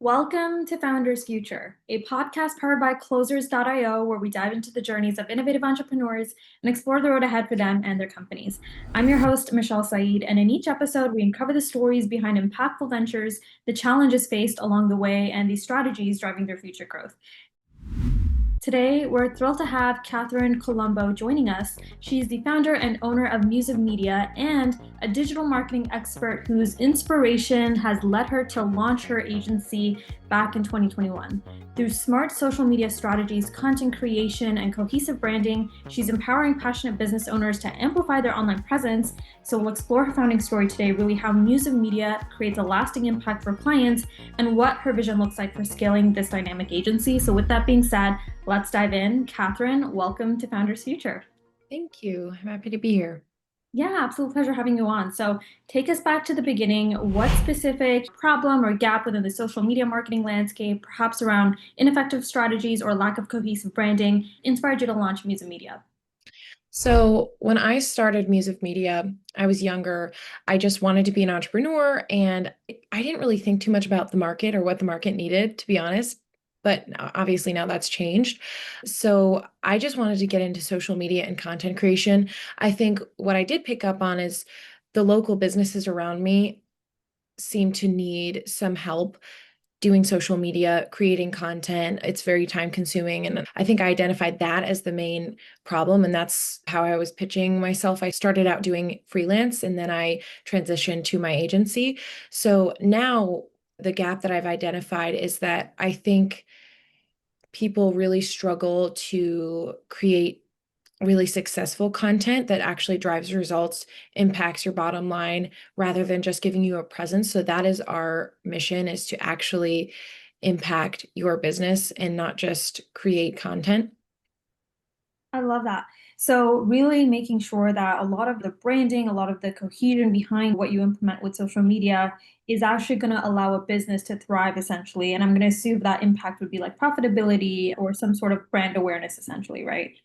Welcome to Founders Future, a podcast powered by Closers.io, where we dive into the journeys of innovative entrepreneurs and explore the road ahead for them and their companies. I'm your host, Michelle Saeed, and in each episode, we uncover the stories behind impactful ventures, the challenges faced along the way, and the strategies driving their future growth. Today, we're thrilled to have Catherine Colombo joining us. She's the founder and owner of Muse Media and a digital marketing expert whose inspiration has led her to launch her agency back in 2021. Through smart social media strategies, content creation, and cohesive branding, she's empowering passionate business owners to amplify their online presence. So we'll explore her founding story today, really how Muse Media creates a lasting impact for clients and what her vision looks like for scaling this dynamic agency. So with that being said, let's dive in. Catherine, welcome to Founders Future. Thank you. I'm happy to be here. Yeah, absolute pleasure having you on. So take us back to the beginning. What specific problem or gap within the social media marketing landscape, perhaps around ineffective strategies or lack of cohesive branding, inspired you to launch Muse Media? So when I started Music Media, I was younger. I just wanted to be an entrepreneur, and I didn't really think too much about the market or what the market needed, to be honest. But obviously now that's changed. So I just wanted to get into social media and content creation. I think what I did pick up on is the local businesses around me seem to need some help doing social media, creating content. It's very time consuming. And I think I identified that as the main problem. And that's how I was pitching myself. I started out doing freelance and then I transitioned to my agency. So now the gap that I've identified is that I think people really struggle to create really successful content that actually drives results, impacts your bottom line rather than just giving you a presence. So that is our mission, is to actually impact your business and not just create content. I love that. So, really making sure that a lot of the branding, a lot of the cohesion behind what you implement with social media is actually going to allow a business to thrive essentially. And I'm going to assume that impact would be like profitability or some sort of brand awareness essentially, right?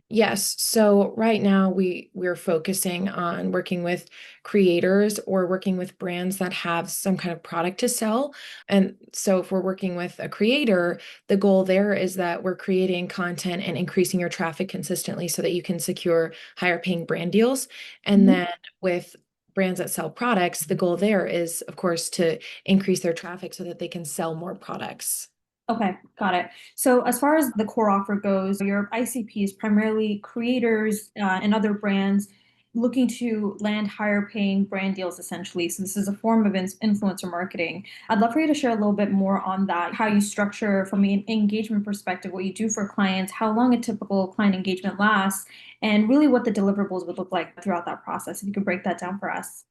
Yes. So right now we're focusing on working with creators or working with brands that have some kind of product to sell. And so if we're working with a creator, the goal there is that we're creating content and increasing your traffic consistently so that you can secure higher paying brand deals. And Mhm. then with brands that sell products, the goal there is, of course, to increase their traffic so that they can sell more products. Okay, got it. So as far as the core offer goes, your ICP is primarily creators and other brands looking to land higher paying brand deals essentially. So this is a form of influencer marketing. I'd love for you to share a little bit more on that, how you structure from an engagement perspective, what you do for clients, how long a typical client engagement lasts, and really what the deliverables would look like throughout that process. If you could break that down for us.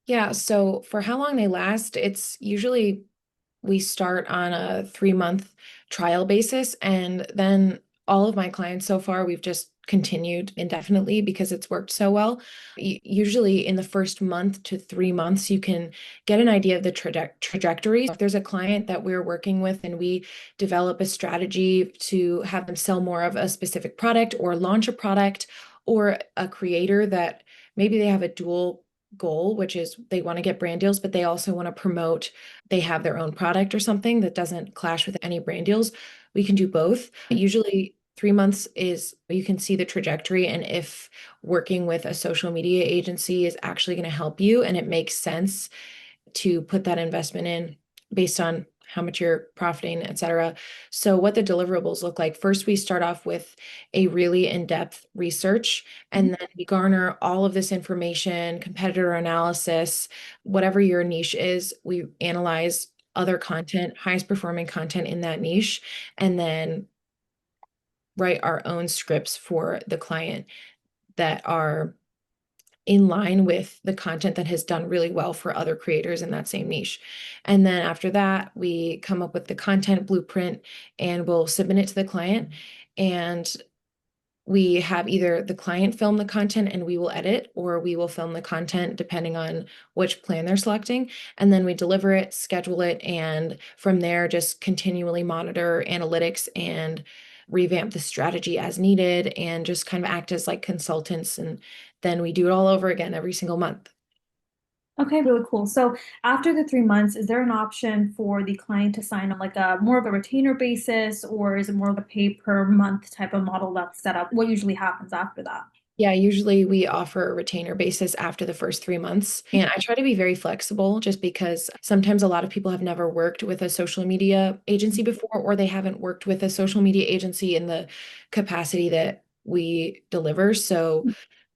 Yeah, so for how long they last, it's usually we start on a 3-month trial basis. And then all of my clients so far, we've just continued indefinitely because it's worked so well. Usually in the first month to 3 months, you can get an idea of the trajectory. If there's a client that we're working with and we develop a strategy to have them sell more of a specific product or launch a product, or a creator that maybe they have a dual goal, which is they want to get brand deals, but they also want to promote they have their own product or something that doesn't clash with any brand deals. We can do both. Usually 3 months is you can see the trajectory, and if working with a social media agency is actually going to help you and it makes sense to put that investment in based on how much you're profiting, et cetera. So what the deliverables look like, first we start off with a really in-depth research, and then we garner all of this information, competitor analysis, whatever your niche is, we analyze other content, highest performing content in that niche, and then write our own scripts for the client that are in line with the content that has done really well for other creators in that same niche. And then after that, we come up with the content blueprint and we'll submit it to the client. And we have either the client film the content and we will edit, or we will film the content depending on which plan they're selecting. And then we deliver it, schedule it, and from there, just continually monitor analytics and revamp the strategy as needed and just kind of act as like consultants. And then we do it all over again every single month. Okay, really cool. So after the 3 months, is there an option for the client to sign on like a more of a retainer basis, or is it more of a pay per month type of model that's set up? What usually happens after that? Yeah, usually we offer a retainer basis after the first 3 months. And I try to be very flexible just because sometimes a lot of people have never worked with a social media agency before, or they haven't worked with a social media agency in the capacity that we deliver. So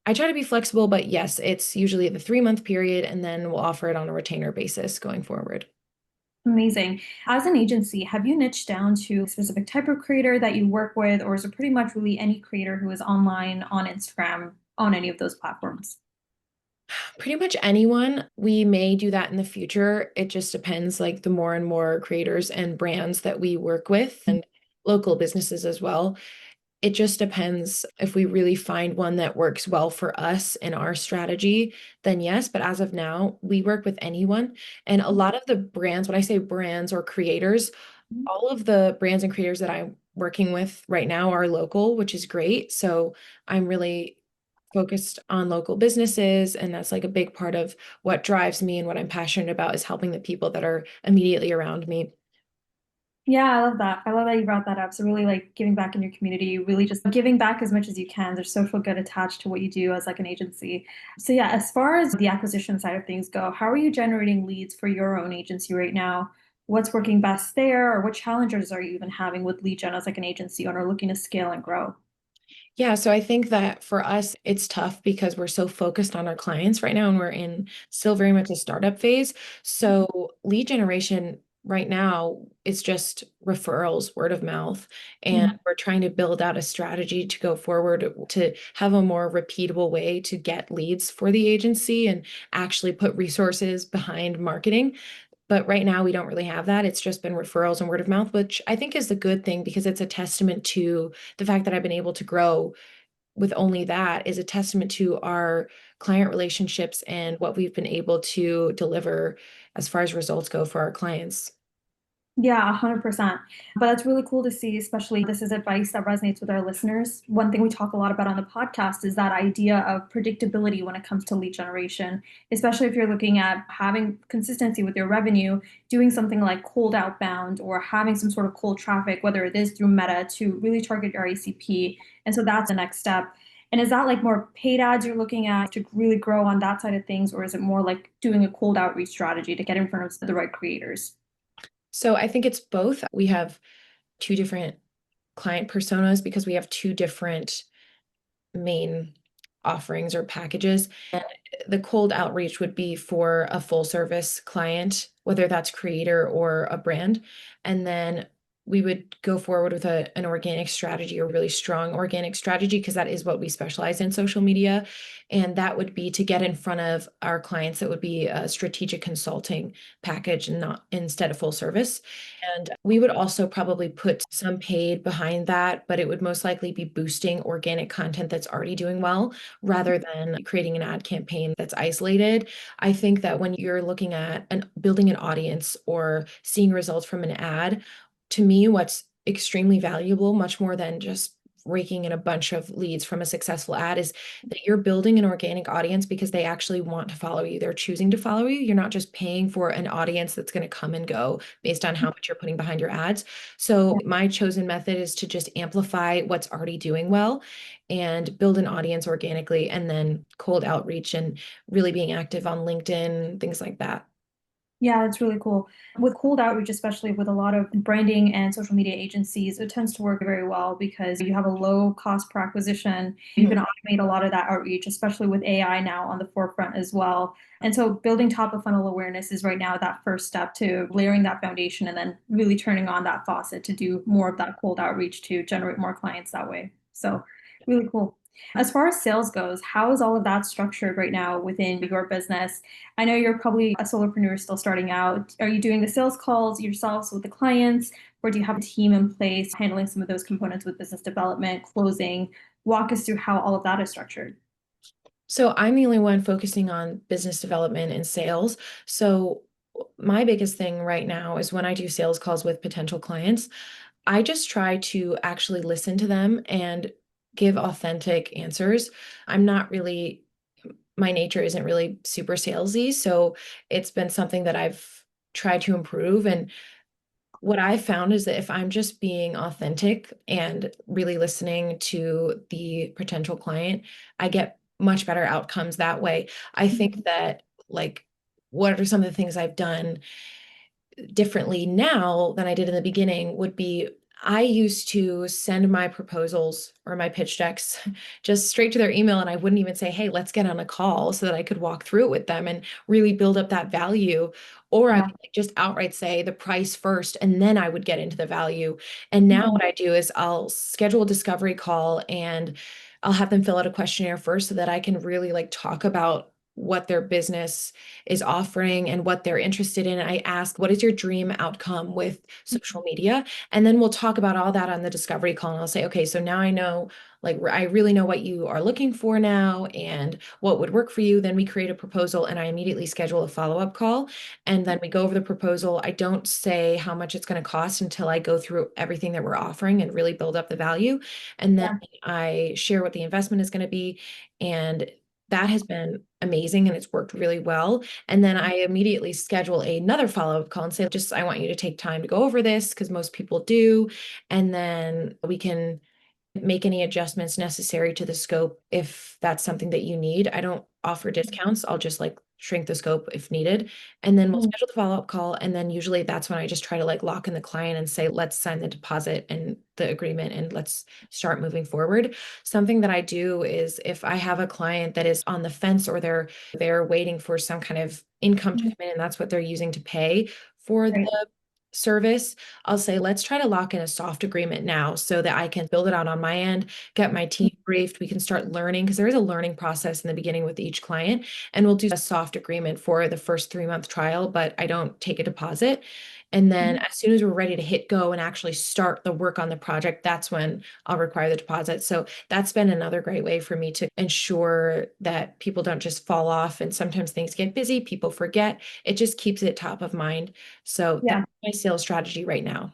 I try to be flexible, but yes, it's usually the 3 month period, and then we'll offer it on a retainer basis going forward. Amazing. As an agency, have you niched down to a specific type of creator that you work with, or is it pretty much really any creator who is online on Instagram on any of those platforms? Pretty much anyone. We may do that in the future. It just depends, like the more and more creators and brands that we work with and local businesses as well. It just depends if we really find one that works well for us and our strategy, then yes. But as of now, we work with anyone. And a lot of the brands, when I say brands or creators, all of the brands and creators that I'm working with right now are local, which is great. So I'm really focused on local businesses, and that's like a big part of what drives me and what I'm passionate about is helping the people that are immediately around me. Yeah, I love that. I love that you brought that up. So really like giving back in your community, really just giving back as much as you can. There's social good attached to what you do as like an agency. So yeah, as far as the acquisition side of things go, how are you generating leads for your own agency right now? What's working best there, or what challenges are you even having with lead gen as like an agency owner looking to scale and grow? Yeah, so I think that for us, it's tough because we're so focused on our clients right now, and we're in still very much a startup phase. So lead generation right now, it's just referrals, word of mouth, and Mhm. we're trying to build out a strategy to go forward to have a more repeatable way to get leads for the agency and actually put resources behind marketing. But right now, we don't really have that. It's just been referrals and word of mouth, which I think is a good thing because it's a testament to the fact that I've been able to grow with only that is a testament to our client relationships and what we've been able to deliver as far as results go for our clients. Yeah, 100%. But that's really cool to see, especially this is advice that resonates with our listeners. One thing we talk a lot about on the podcast is that idea of predictability when it comes to lead generation, especially if you're looking at having consistency with your revenue, doing something like cold outbound or having some sort of cold traffic, whether it is through Meta to really target your ACP. And so that's the next step. And is that like more paid ads you're looking at to really grow on that side of things, or is it more like doing a cold outreach strategy to get in front of the right creators? So I think it's both. We have two different client personas because we have two different main offerings or packages. And the cold outreach would be for a full service client, whether that's creator or a brand. And then we would go forward with an organic strategy, a really strong organic strategy, because that is what we specialize in social media. And that would be to get in front of our clients. That would be a strategic consulting package and not instead of full service. And we would also probably put some paid behind that, but it would most likely be boosting organic content that's already doing well rather than creating an ad campaign that's isolated. I think that when you're looking at building an audience or seeing results from an ad, to me, what's extremely valuable, much more than just raking in a bunch of leads from a successful ad, is that you're building an organic audience because they actually want to follow you. They're choosing to follow you. You're not just paying for an audience that's going to come and go based on how much you're putting behind your ads. So my chosen method is to just amplify what's already doing well and build an audience organically, and then cold outreach and really being active on LinkedIn, things like that. Yeah, that's really cool. With cold outreach, especially with a lot of branding and social media agencies, it tends to work very well because you have a low cost per acquisition. You Mhm. can automate a lot of that outreach, especially with AI now on the forefront as well. And so building top of funnel awareness is right now that first step to layering that foundation and then really turning on that faucet to do more of that cold outreach to generate more clients that way. So really cool. As far as sales goes, how is all of that structured right now within your business? I know you're probably a solopreneur still starting out. Are you doing the sales calls yourselves with the clients, or do you have a team in place handling some of those components with business development, closing? Walk us through how all of that is structured. So I'm the only one focusing on business development and sales. So my biggest thing right now is when I do sales calls with potential clients, I just try to actually listen to them and give authentic answers. I'm not really my nature isn't really super salesy. So it's been something that I've tried to improve. And what I found is that if I'm just being authentic and really listening to the potential client, I get much better outcomes that way. I think that, like, what are some of the things I've done differently now than I did in the beginning would be I used to send my proposals or my pitch decks just straight to their email, and I wouldn't even say, "Hey, let's get on a call," so that I could walk through it with them and really build up that value. Or I Yeah. would like just outright say the price first, and then I would get into the value. And now Mhm. what I do is I'll schedule a discovery call and I'll have them fill out a questionnaire first so that I can really like talk about what their business is offering and what they're interested in. I ask, what is your dream outcome with social media? And then we'll talk about all that on the discovery call. And I'll say, okay, so now I know, like, I really know what you are looking for now and what would work for you. Then we create a proposal and I immediately schedule a follow-up call. And then we go over the proposal. I don't say how much it's going to cost until I go through everything that we're offering and really build up the value. And then Yeah. I share what the investment is going to be. And that has been amazing and it's worked really well. And then I immediately schedule another follow-up call and say, just, I want you to take time to go over this because most people do. And then we can make any adjustments necessary to the scope if that's something that you need. I don't offer discounts. I'll just like shrink the scope if needed. And then we'll Mhm. schedule the follow-up call. And then usually that's when I just try to like lock in the client and say, let's sign the deposit and the agreement and let's start moving forward. Something that I do is if I have a client that is on the fence or they're waiting for some kind of income to Mhm. come in and that's what they're using to pay for Right. the service, I'll say, let's try to lock in a soft agreement now so that I can build it out on my end, get my team briefed. We can start learning because there is a learning process in the beginning with each client. And we'll do a soft agreement for the first 3-month trial, but I don't take a deposit. And then Mhm. as soon as we're ready to hit go and actually start the work on the project, that's when I'll require the deposit. So that's been another great way for me to ensure that people don't just fall off. And sometimes things get busy, people forget. It just keeps it top of mind. So that's Yeah. my sales strategy right now.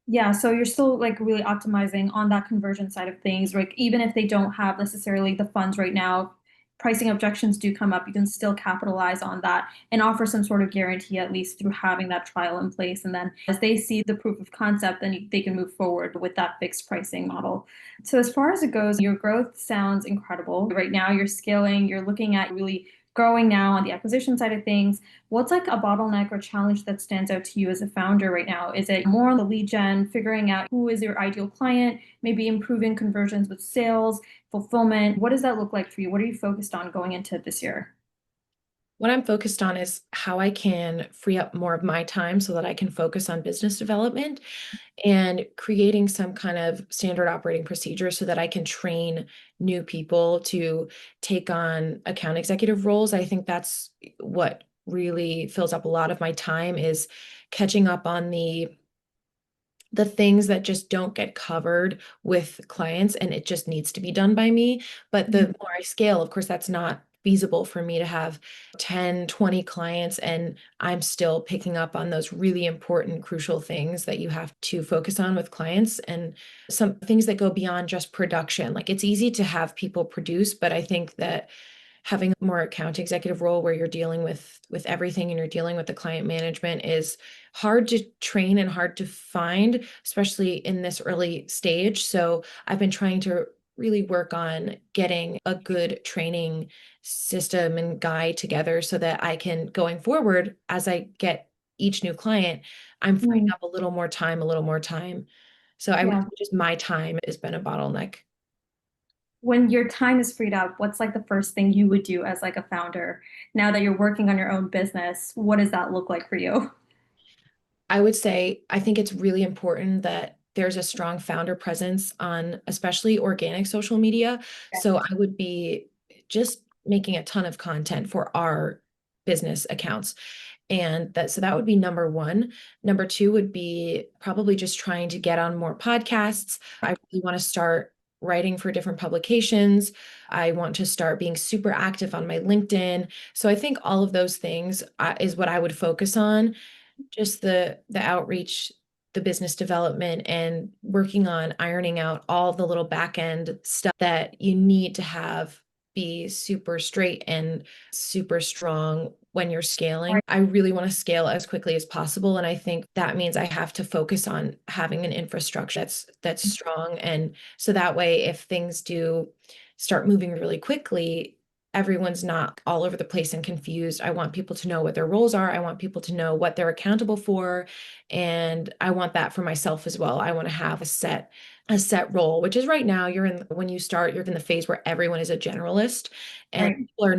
Yeah, so you're still like really optimizing on that conversion side of things. Like even if they don't have necessarily the funds right now, pricing objections do come up, you can still capitalize on that and offer some sort of guarantee at least through having that trial in place. And then as they see the proof of concept, then they can move forward with that fixed pricing model. So as far as it goes, your growth sounds incredible. Right now you're scaling, you're looking at really growing now on the acquisition side of things. What's like a bottleneck or challenge that stands out to you as a founder right now? Is it more on the lead gen, figuring out who is your ideal client, maybe improving conversions with sales, fulfillment? What does that look like for you? What are you focused on going into this year? What I'm focused on is how I can free up more of my time so that I can focus on business development and creating some kind of standard operating procedure so that I can train new people to take on account executive roles. I think that's what really fills up a lot of my time is catching up on the things that just don't get covered with clients and it just needs to be done by me. But Mhm. the more I scale, of course, that's not feasible for me to have 10, 20 clients and I'm still picking up on those really important, crucial things that you have to focus on with clients and some things that go beyond just production. Like it's easy to have people produce, but I think that having a more account executive role where you're dealing with everything and you're dealing with the client management is hard to train and hard to find, especially in this early stage. So I've been trying to really work on getting a good training system and guide together so that I can, going forward, as I get each new client, I'm freeing Mm. up a little more time, a little more time. So I would Yeah. say just my time has been a bottleneck. When your time is freed up, what's like the first thing you would do as like a founder now that you're working on your own business? What does that look like for you? I would say I think it's really important that there's a strong founder presence on especially organic social media. So I would be just making a ton of content for our business accounts. And that would be number one. Number two would be probably just trying to get on more podcasts. I really want to start writing for different publications. I want to start being super active on my LinkedIn. So I think all of those things is what I would focus on, just the outreach, the business development, and working on ironing out all the little back end stuff that you need to have be super straight and super strong when you're scaling. Right. I really want to scale as quickly as possible. And I think that means I have to focus on having an infrastructure that's strong. And so that way, if things do start moving really quickly, everyone's not all over the place and confused. I want people to know what their roles are. I want people to know what they're accountable for. And I want that for myself as well. I want to have a set role, which is right now when you start, you're in the phase where everyone is a generalist and Right. people are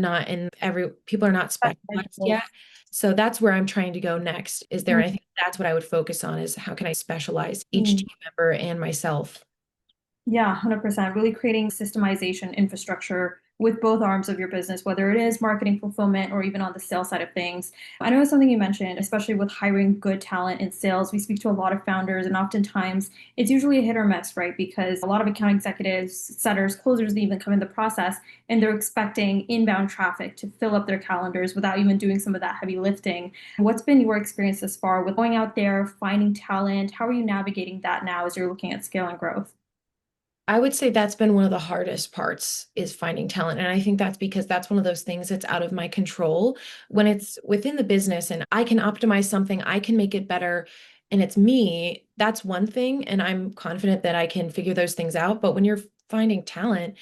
not specialized Specializable. yet. So that's where I'm trying to go next. Is there Mm. anything that's what I would focus on is how can I specialize each Mm. team member and myself? Yeah, 100%. Really creating systemization infrastructure with both arms of your business, whether it is marketing fulfillment or even on the sales side of things. I know it's something you mentioned, especially with hiring good talent in sales. We speak to a lot of founders, and oftentimes it's usually a hit or miss, right? Because a lot of account executives, setters, closers, they even come in the process and they're expecting inbound traffic to fill up their calendars without even doing some of that heavy lifting. What's been your experience thus far with going out there, finding talent? How are you navigating that now as you're looking at scale and growth? I would say that's been one of the hardest parts is finding talent. And I think that's because that's one of those things that's out of my control. When it's within the business and I can optimize something, I can make it better, and it's me, that's one thing. And I'm confident that I can figure those things out. But when you're finding talent,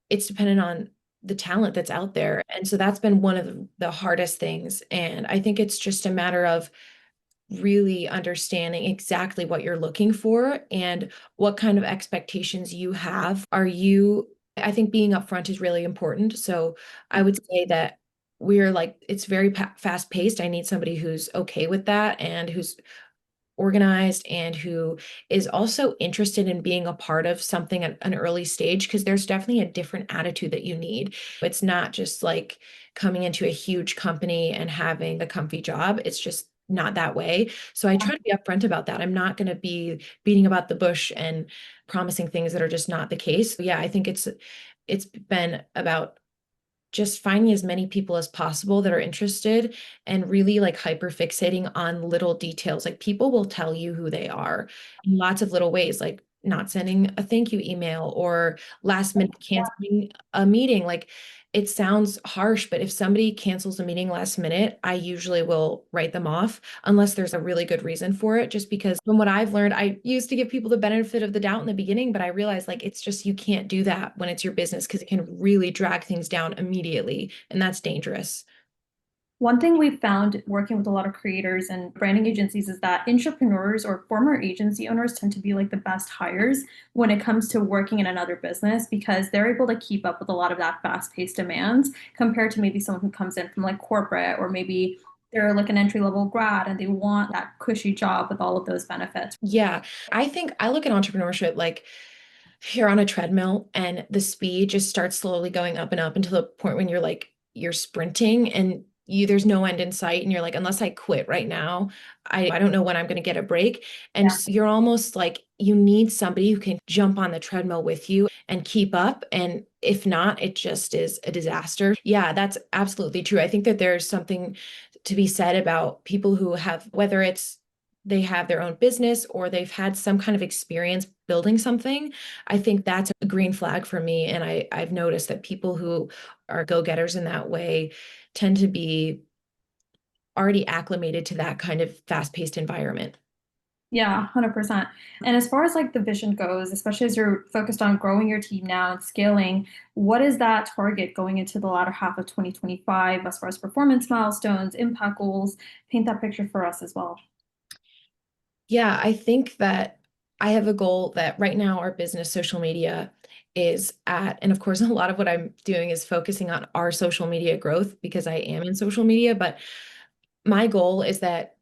it's dependent on the talent that's out there. And so that's been one of the hardest things. And I think it's just a matter of really understanding exactly what you're looking for and what kind of expectations you have. I think being upfront is really important. So I would say that we're like, it's very fast paced. I need somebody who's okay with that and who's organized and who is also interested in being a part of something at an early stage, because there's definitely a different attitude that you need. It's not just like coming into a huge company and having a comfy job. It's just not that way. So I try to be upfront about that. I'm not going to be beating about the bush and promising things that are just not the case. Yeah, I think it's been about just finding as many people as possible that are interested and really like hyper fixating on little details. Like people will tell you who they are in lots of little ways, like not sending a thank you email or last minute canceling a meeting. Like it sounds harsh, but if somebody cancels a meeting last minute, I usually will write them off unless there's a really good reason for it. Just because from what I've learned, I used to give people the benefit of the doubt in the beginning, but I realized like it's just you can't do that when it's your business because it can really drag things down immediately, and that's dangerous. One thing we've found working with a lot of creators and branding agencies is that entrepreneurs or former agency owners tend to be like the best hires when it comes to working in another business because they're able to keep up with a lot of that fast-paced demands compared to maybe someone who comes in from like corporate or maybe they're like an entry-level grad and they want that cushy job with all of those benefits. Yeah, I think I look at entrepreneurship like you're on a treadmill and the speed just starts slowly going up and up until the point when you're sprinting and there's no end in sight and you're like, unless I quit right now, I don't know when I'm going to get a break. And Yeah. so you're almost like you need somebody who can jump on the treadmill with you and keep up. And if not, it just is a disaster. Yeah, that's absolutely true. I think that there's something to be said about people who have, whether it's they have their own business or they've had some kind of experience building something. I think that's a green flag for me. And I've noticed that people who are go-getters in that way tend to be already acclimated to that kind of fast-paced environment. Yeah, 100%. And as far as like the vision goes, especially as you're focused on growing your team now and scaling, what is that target going into the latter half of 2025 as far as performance milestones, impact goals? Paint that picture for us as well. Yeah, I think that I have a goal that right now our business social media is at, and of course, a lot of what I'm doing is focusing on our social media growth because I am in social media. But my goal is that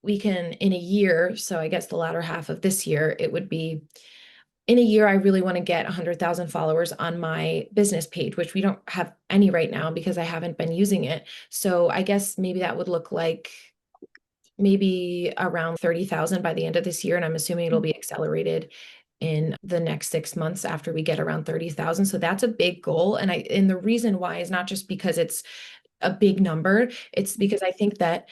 we can, in a year, so I guess the latter half of this year, it would be in a year, I really want to get 100,000 followers on my business page, which we don't have any right now because I haven't been using it. So I guess maybe that would look like maybe around 30,000 by the end of this year. And I'm assuming it'll be accelerated in the next 6 months after we get around 30,000. So that's a big goal. And the reason why is not just because it's a big number, it's because I think that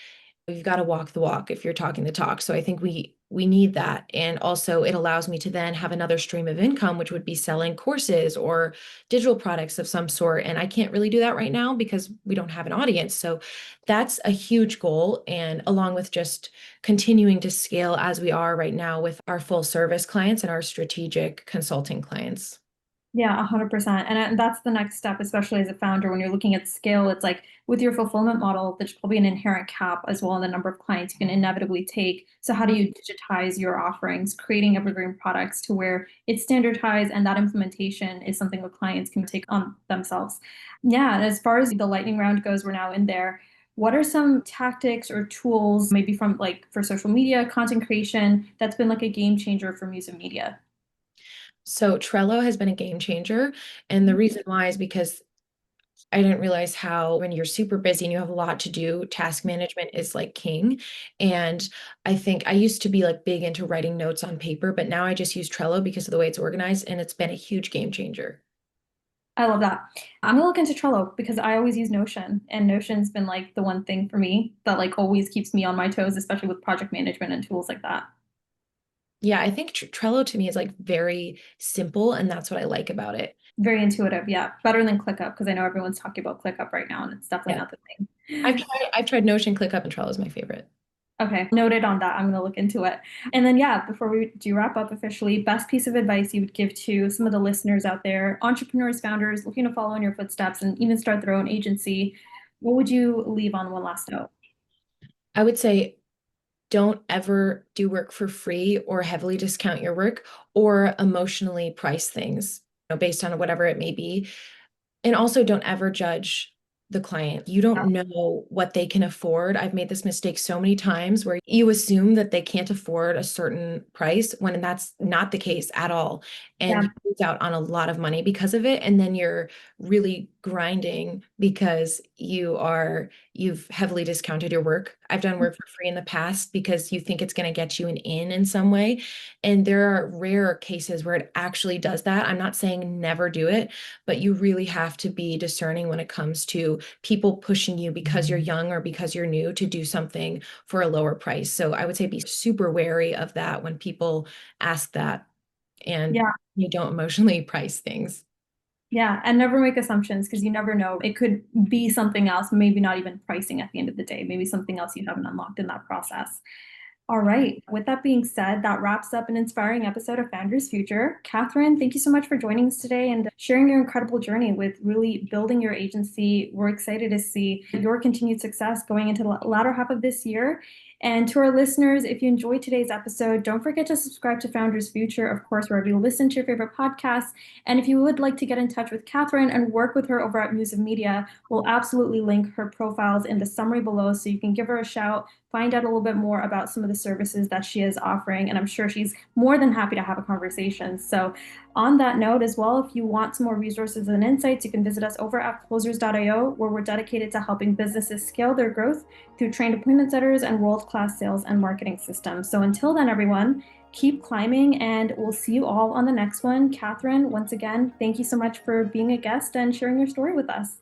You've got to walk the walk if you're talking the talk. So I think we need that. And also it allows me to then have another stream of income, which would be selling courses or digital products of some sort. And I can't really do that right now because we don't have an audience. So that's a huge goal. And along with just continuing to scale as we are right now with our full service clients and our strategic consulting clients. Yeah, 100%. And that's the next step, especially as a founder, when you're looking at scale. It's like with your fulfillment model, there's probably an inherent cap as well in the number of clients you can inevitably take. So how do you digitize your offerings, creating evergreen products to where it's standardized and that implementation is something that clients can take on themselves? Yeah, and as far as the lightning round goes, we're now in there. What are some tactics or tools, maybe from like for social media, content creation, that's been like a game changer for music media? So Trello has been a game changer. And the reason why is because I didn't realize how when you're super busy and you have a lot to do, task management is like king. And I think I used to be like big into writing notes on paper, but now I just use Trello because of the way it's organized and it's been a huge game changer. I love that. I'm gonna look into Trello because I always use Notion, and Notion's been like the one thing for me that like always keeps me on my toes, especially with project management and tools like that. Yeah, I think Trello to me is like very simple and that's what I like about it. Very intuitive, yeah. Better than ClickUp because I know everyone's talking about ClickUp right now, and it's definitely Yeah. not the I've thing. tried I've tried Notion, ClickUp, and Trello is my favorite. Okay, noted on that. I'm gonna look into it. And then yeah, before we do wrap up officially, best piece of advice you would give to some of the listeners out there, entrepreneurs, founders looking to follow in your footsteps and even start their own agency. What would you leave on one last note? I would say don't ever do work for free or heavily discount your work or emotionally price things, based on whatever it may be. And also don't ever judge the client. You don't know what they can afford. I've made this mistake so many times where you assume that they can't afford a certain price when that's not the case at all. And Yeah, you lose out on a lot of money because of it. And then you're really grinding because you've heavily discounted your work. I've done work for free in the past because you think it's going to get you an in some way. And there are rare cases where it actually does that. I'm not saying never do it, but you really have to be discerning when it comes to people pushing you because you're young or because you're new to do something for a lower price. So I would say be super wary of that when people ask that and yeah. you don't emotionally price things. Yeah, and never make assumptions because you never know. It could be something else, maybe not even pricing at the end of the day, maybe something else you haven't unlocked in that process. All right. With that being said, that wraps up an inspiring episode of Founders Future. Catherine, thank you so much for joining us today and sharing your incredible journey with really building your agency. We're excited to see your continued success going into the latter half of this year. And to our listeners, if you enjoyed today's episode, don't forget to subscribe to Founders Future, of course, wherever you listen to your favorite podcasts. And if you would like to get in touch with Catherine and work with her over at Muse of Media, we'll absolutely link her profiles in the summary below so you can give her a shout, find out a little bit more about some of the services that she is offering. And I'm sure she's more than happy to have a conversation. So, on that note, as well, if you want some more resources and insights, you can visit us over at closers.io, where we're dedicated to helping businesses scale their growth through trained appointment setters and world-class sales and marketing systems. So, until then, everyone, keep climbing, and we'll see you all on the next one. Catherine, once again, thank you so much for being a guest and sharing your story with us.